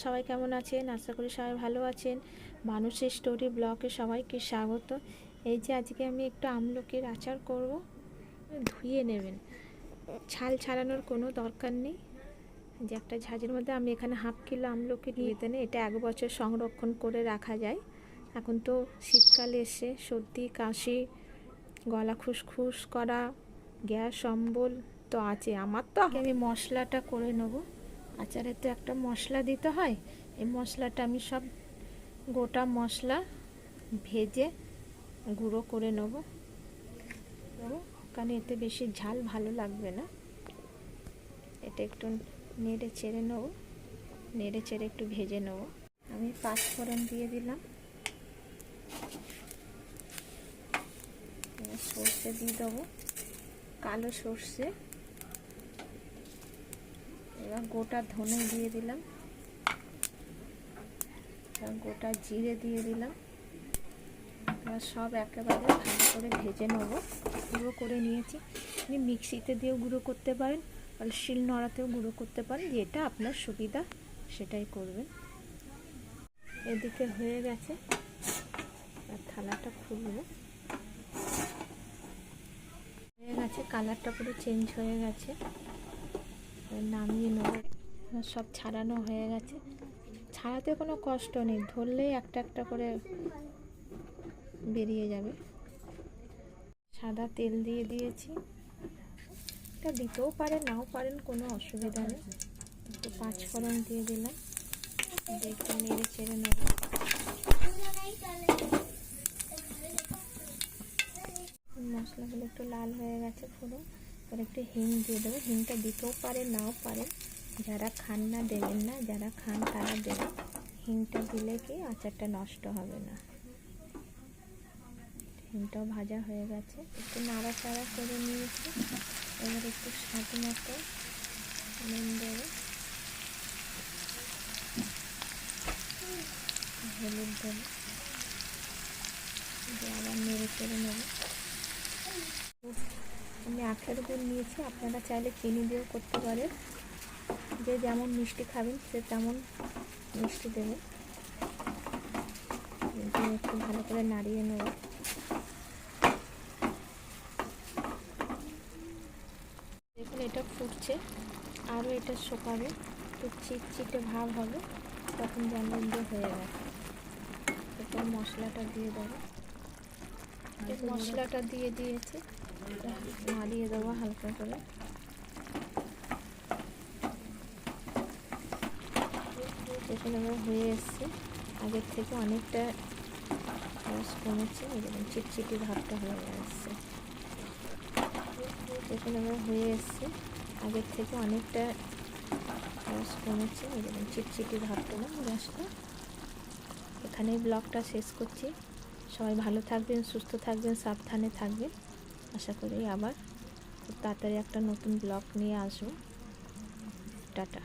সবাই কেমন আছেন? আশা করি সবাই ভালো আছেন। মানুষের স্টোরি ব্লগে সবাইকে স্বাগত। এই যে আজকে আমি একটু আমলকির আচার করব। ধুয়ে নেবেন, ছাল ছাড়ানোর কোনো দরকার নেই। যে একটা ঝাঁঝের মধ্যে আমি এখানে হাফ কিলো আমলকি নিয়ে দেন, এটা 1 বছর সংরক্ষণ করে রাখা যায়। এখন তো শীতকাল এসে সর্দি কাশি, গলা খুসখুস করা, গ্যাস অম্বল তো আছে। আমার তো আমি মশলাটা করে নেব। আচারে তো একটা মশলা দিতে হয়। এই মশলাটা আমি সব গোটা মশলা ভেজে গুঁড়ো করে নেব, কারণ এতে বেশি ঝাল ভালো লাগবে না। এটা একটু নেড়ে চেড়ে নেব, নেড়ে চেড়ে একটু ভেজে নেব। আমি 5 ফোড়ন দিয়ে দিলাম, সর্ষে দিয়ে দেবো, কালো সর্ষে। এবার গোটা ধনে দিয়ে দিলাম, গোটা জিরে দিয়ে দিলাম। এবার সব একেবারে ভালো করে ভেজে নেব। গুঁড়ো করে নিয়েছি। আপনি মিক্সিতে দিয়েও গুঁড়ো করতে পারেন, আর শিল নোড়াতেও গুঁড়ো করতে পারেন, যেটা আপনার সুবিধা সেটাই করবেন। এদিকে হয়ে গেছে, আর থালাটা খুলব। হয়ে গেছে, কালারটা পুরো চেঞ্জ হয়ে গেছে। নামিয়ে নেব। সব ছাড়ানো হয়ে গেছে। ছাড়াতে কোনো কষ্ট নেই, ধরলেই একটা একটা করে বেরিয়ে যাবে। সাদা তেল দিয়ে দিয়েছি, এটা দিতেও পারেন নাও পারেন, কোনো অসুবিধা নেই। একটু 5 ফোড়ন দিয়ে দিলাম, একটু নেড়ে চেড়ে নেব। মশলাগুলো একটু লাল হয়ে গেছে পুরো। এবার একটু হিং দিয়ে দেবো। হিংটা দিতেও পারেন নাও পারেন, যারা খান না দেবেন না, যারা খান তারা দেবেন। হিংটা দিলে কি আচারটা নষ্ট হবে না। হিংটাও ভাজা হয়ে গেছে, একটু নাড়াচাড়া করে নিয়েছি। এবার একটু স্বাদ মতো নুন দেবো, হলুদ দেবো, আবার নেড়ে চেড়ে নেব। আমি আখের গুড় নিয়েছি, আপনারা চাইলে চিনি দিয়েও করতে পারেন। যে যেমন মিষ্টি খাবেন সে তেমন মিষ্টি দেবেন। একটু ভালো করে নাড়িয়ে নেব। দেখুন এটা ফুটছে, আরও এটা শুকাবে, একটু চিটচিটে ভাব হবে, তখন জানবেন যে হয়ে গেছে। এরপর মশলাটা দিয়ে দেবো। মশলাটা দিয়ে দিয়েছি, নাড়িয়ে দেবো হালকা করে। দেখুন এবার হয়ে এসছে, আগের থেকে অনেকটা রস কমেছে, এরকম চিটচিটি ভাবটা হয়ে আসছে। দেখুন এবার হয়ে এসছে, আগের থেকে অনেকটা রস কমেছে, এরকম চিটচিটি ভাবটা না গ্যাসটা। এখানেই ব্লগটা শেষ করছি। সবাই ভালো থাকবেন, সুস্থ থাকবেন, সাবধানে থাকবেন। আশা করি আবার খুব তাড়াতাড়ি একটা নতুন ব্লগ নিয়ে আসবো। টাটা।